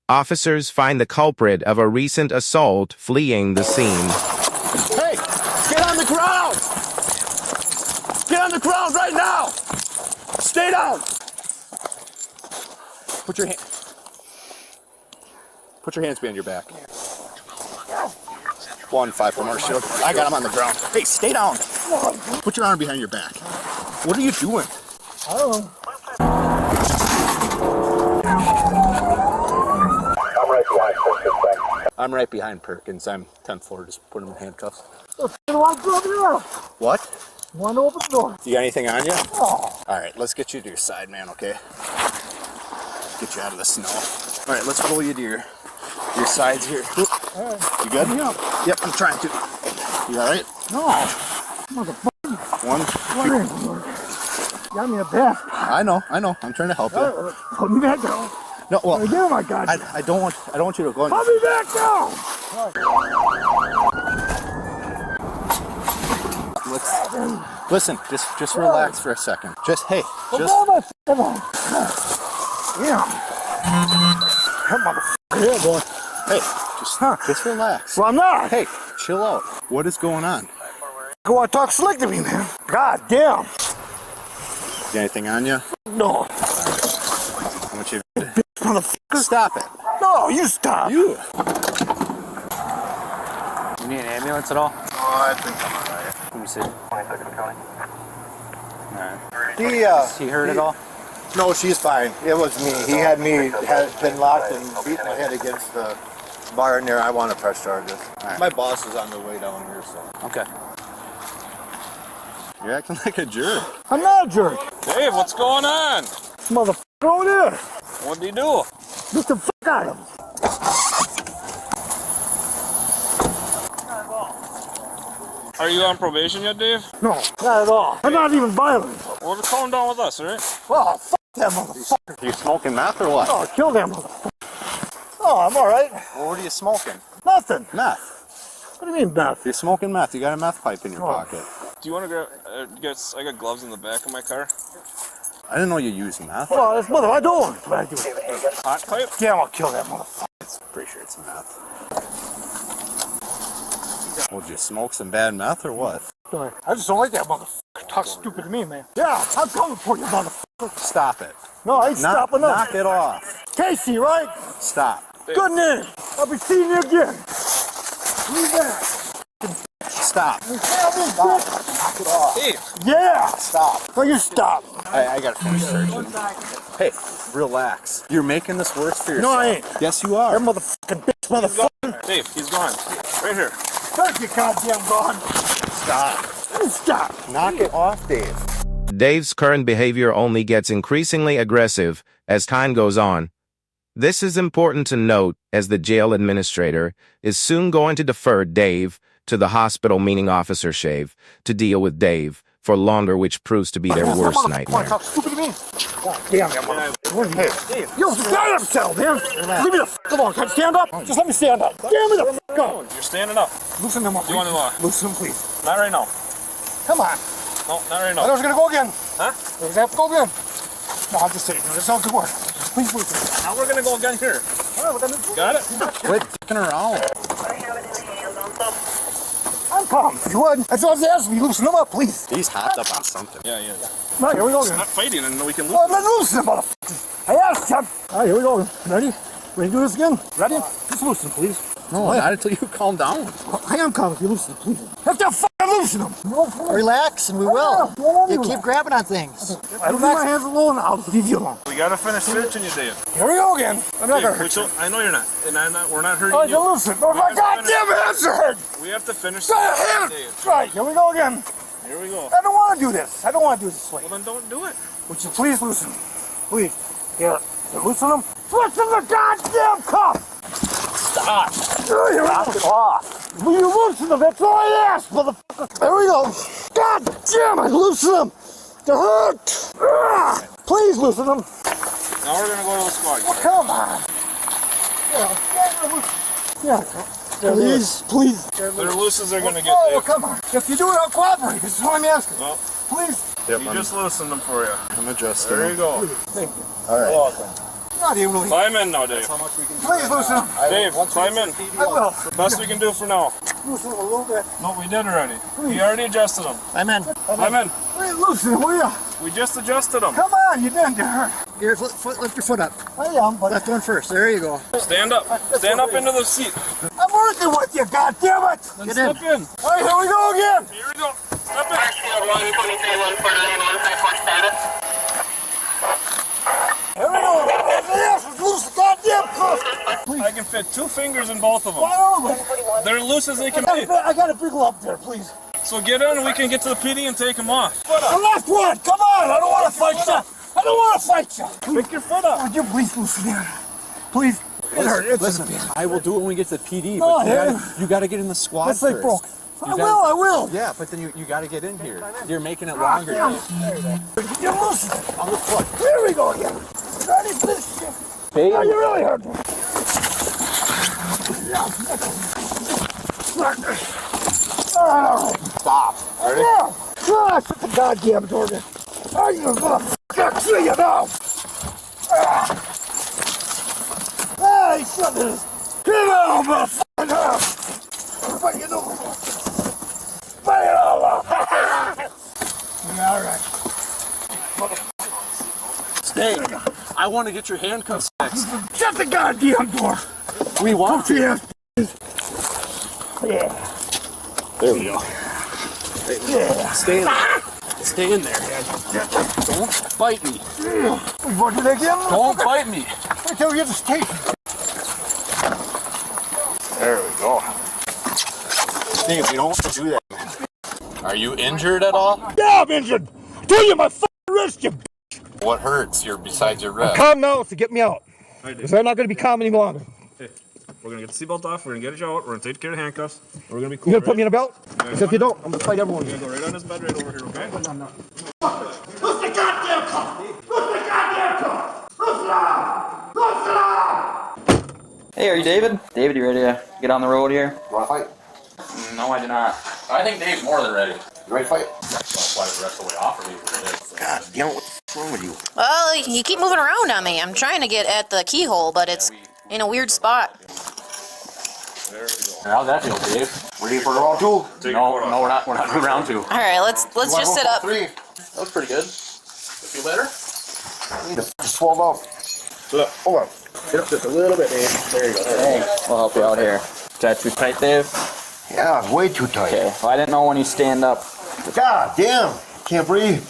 Officers find the culprit of a recent assault fleeing the scene. Hey, get on the ground! Get on the ground right now! Stay down! Put your hands behind your back. 1-5 from our shield. I got him on the ground. Hey, stay down! Put your arm behind your back. What are you doing? I don't know. I'm right behind Perkins. I'm 10th floor. Just put him in handcuffs. What? Want to open the door? You got anything on you? Oh. All right, let's get you to your side, man, okay? Get you out of the snow. All right, let's roll you to your sides here. All right. You good? Yeah. Yep, I'm trying to. You all right? No. Motherfucker. 1, 2. Got me a bat. I know. I'm trying to help you. Put me back down. No, well, Again, my God. I don't want you to go. Put me back down. Listen. Just relax for a second. Come on. Yeah. That motherfucker. Yeah, boy. Hey, just relax. Well, I'm not. Hey, chill out. What is going on? Go on, talk slick to me, man. God damn. Got anything on you? No. I want you to Motherfucker. stop it. No, you stop. You need an ambulance at all? Oh, I think I'm alright. Let me see. 22nd County. Is he hurt at all? No, she's fine. It was me. He had been locked and beat my head against the bar in there. I want to press charges. Right. My boss is on the way down here, so. Okay. You're acting like a jerk. I'm not a jerk. Dave, what's going on? Motherfucker over there. What'd he do? Get the fuck out of him. Are you on probation yet, Dave? No, not at all. I'm not even violent. Well, calm down with us, all right? Oh, fuck that motherfucker. You smoking meth or what? Oh, kill that motherfucker. Oh, I'm all right. Well, what are you smoking? Nothing. Meth. What do you mean, meth? You're smoking meth. You got a meth pipe in your pocket. Do you want to grab? I got gloves in the back of my car. I didn't know you used meth. Oh, this mother, I don't want it, but I do. Hot pipe? Damn, I'll kill that motherfucker. Pretty sure it's meth. Well, did you smoke some bad meth or what? Sorry. I just don't like that motherfucker. Talk stupid to me, man. Yeah, I'm coming for you, motherfucker. Stop it. No, I ain't stopping up. Knock it off. Casey, right? Stop. Good name. I'll be seeing you again. Leave that. Stop. Stop. Knock it off. Dave. Yeah. Stop. No, you stop. I gotta finish searching. Hey, relax. You're making this worse for yourself. No, I ain't. Yes, you are. That motherfucking bitch, motherfucker. Dave, he's gone. Right here. Thank you, goddamn God. Stop. Stop. Knock it off, Dave. Dave's current behavior only gets increasingly aggressive as time goes on. This is important to note as the jail administrator is soon going to defer Dave to the hospital, meaning Officer Shave, to deal with Dave for longer, which proves to be their worst nightmare. Talk stupid to me. God damn that motherfucker. Hey, you got yourself, man. Leave me the fuck alone. Can I stand up? Just let me stand up. Damn me the fuck up. You're standing up. Loosen them up. You want to Loosen them, please. Not right now. Come on. No, not right I thought I now. was gonna go again. Huh? I was gonna have to go again. No, I'm just saying. It's all good work. Please, please. Now we're gonna go again here. All right, we're gonna. Got it? Quit dicking around. I'm calm. If you would. That's all I was asking. You loosen them up, please. He's hopped up on something. Yeah, yeah. All right, here we go again. Not fighting, and we can lose. Oh, let's loosen them, motherfucker. I asked him. All right, here we go. Ready? Ready to do this again? Ready? Just loosen them, please. No, not until you calm down. I am calm if you loosen them, please. Have to fucking loosen them. Relax and we will. You keep grabbing on things. I don't leave my hands alone. I'll leave you alone. We gotta finish searching you, Dave. Here we go again. I'm not gonna hurt you. I know you're not, and we're not hurting All right, you. then listen. Oh, my goddamn hands are hurt. We have to finish Go searching ahead. you, Dave. Right, here we go again. Here we go. I don't want to do this. I don't want to do this way. Well, then don't do it. Would you please loosen them? Please. Here. Loosen them. Loosen the goddamn cuff. Stop. Knock it off. Will you loosen them? That's all I asked, motherfucker. There we go. God damn it. Loosen them. They're hurt. Please loosen them. Now we're gonna go to the squad. Oh, come on. Yeah. Please, please. They're loose as they're gonna get, Oh, Dave. come on. If you do it, I'll cooperate. This is what I'm asking. Well, Please. Yep, we just loosened them for you. I'm adjusting. There you go. Thank you. All right. You're welcome. Not even really. Climb in now, Dave. Please loosen him. Dave, climb in. I will. Best we can do for now. Loosen him a little bit. No, we did already. We already adjusted them. I'm in. Climb in. Please loosen him, will you? We just adjusted them. Come on, you didn't get hurt. Here, lift your foot up. I am, but Left one first. There you go. Stand up. Stand up into the seat. I'm working with you, goddammit! Then Get step in. All right, here we go again. Here we go. Step in. Here we go. Yes, it's loose, goddamn cuff. I can fit 2 fingers in both of them. Finally. They're loose as they can be. I got a big lump there, please. So get in and we can get to the PD and take them off. The left one, come on! I don't want to fight you. I don't want to fight you. Pick your foot up. Would you please loosen it? Please. It hurt. Listen, I will do it when we get to the PD, No, but you gotta get in the squad That's like first. broke. I will. Yeah, but then you gotta get in here. You're making it longer. Damn. Dave. You loosen it. On the foot. Here we go again. Ready for this shit. Dave. Oh, you really hurt me. Stop. Yeah. Ah, shut the goddamn door. Oh, you motherfucker. See you now. Hey, shut this. Get out, motherfucker. What you doing? Bring it over. Yeah, all right. Dave, I want to get your handcuffs fixed. Shut the goddamn door. We want to. Yeah. Yeah. There we go. Yeah. Stay in there. Stay in there. Don't bite me. We want it again? Don't bite me. Until we get the station. There we go. Dave, we don't want to do that, man. Are you injured at all? Yeah, I'm injured. Tell you my fucking wrist, you. What hurts? Besides your wrist. Calm now to get me out. Because I'm not going to be calm any longer. Hey, we're going to get the seatbelt off. We're going to get you out. We're going to take care of the handcuffs. We're going to be cool. You going to put me in a belt? Yeah, Because if you don't, I'm going to fight everyone. We're going to go right on this bed right over here, okay? Lose the goddamn car! Lose the goddamn car! Lose it up! Lose it up! Hey, are you David? David, you ready to get on the road here? Want to fight? No, I do not. I think Dave's more than ready. You ready to fight? Why the rest of the way off for me? God damn, what's wrong with you? Well, you keep moving around on me. I'm trying to get at the keyhole, but it's in a weird spot. How's that feel, Dave? Ready for round 2? No, we're not doing round 2. All right, let's just sit up. 3. That was pretty good. Feel better? I need to swell off. Look, hold on. Get up just a little bit, Dave. There you go. Thanks. We'll help you out here. Is that too tight, Dave? Yeah, it's way too tight. Okay. Well, I didn't know when you stand up. God damn. Can't breathe.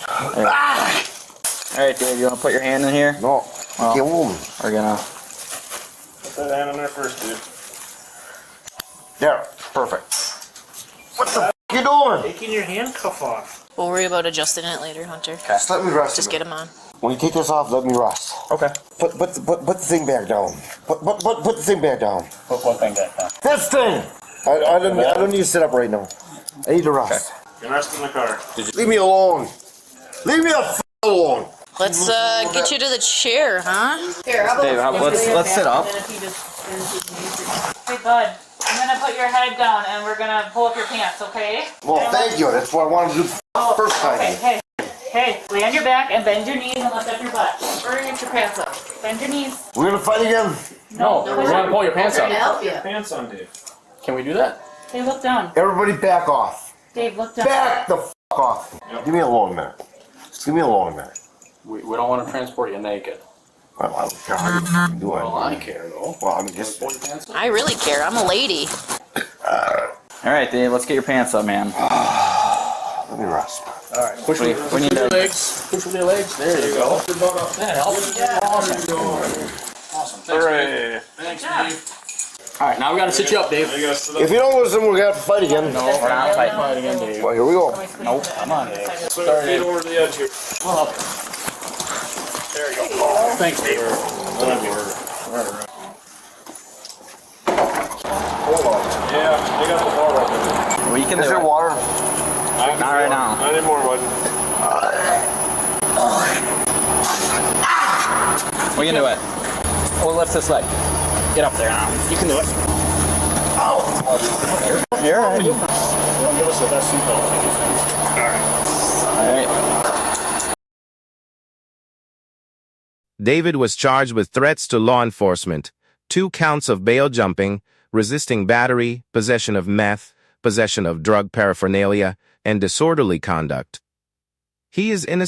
All right, Dave, you want to put your hand in here? No, I can't move. We're gonna. Put that hand in there first, dude. There, perfect. What the f*** you doing? Taking your handcuff off. We'll worry about adjusting it later, Hunter. Just let me rest. Just get him on. When you take this off, let me rest. Okay. Put the thing back down. Put the thing back down. Put one thing back down. This thing! I don't need to sit up right now. I need to rest. You can rest in the car. Leave me alone. Leave me the f*** alone. Let's get you to the chair, huh? Here, Dave, let's sit up. Hey, bud, I'm gonna put your head down and we're gonna pull up your pants, okay? Well, thank you. That's what I wanted to do the first time. Hey, lay on your back and bend your knees and lift up your butt. Or get your pants up. Bend your knees. We're gonna fight again? No, we want to pull your pants up. help you. Pants on, Dave. Can we do that? Dave, look down. Everybody back off. Dave, look down. Back the f*** off. Yep. Leave me alone a minute. Just leave me alone a minute. We don't want to transport you naked. Well, I don't care how you f***ing do it. Well, I care though. Well, I mean, just... Pull your pants up. I really care. I'm a lady. All right, Dave, let's get your pants up, man. Let me rest. All right, push with your legs. Push with your legs. There you go. That helps. Awesome. Hooray. Thanks, Dave. All right, now we got to sit you up, Dave. You guys sit up. If you don't listen, we're gonna have to fight again. No, we're not fighting again, Dave. Well, here we go. Nope, come on, Dave. Put your feet over the edge here. Well, there you go. Thanks, Dave. Yeah, they got the ball right there. We can Is do there it. water? Not right now. Not anymore, bud. We can do it. We'll lift this leg. Get up there now. You can do it. You're all right. Give us the best seatbelt. All right. All right. David was charged with threats to law enforcement, 2 counts of bail jumping, resisting battery, possession of meth, possession of drug paraphernalia, and disorderly conduct. He is innocent.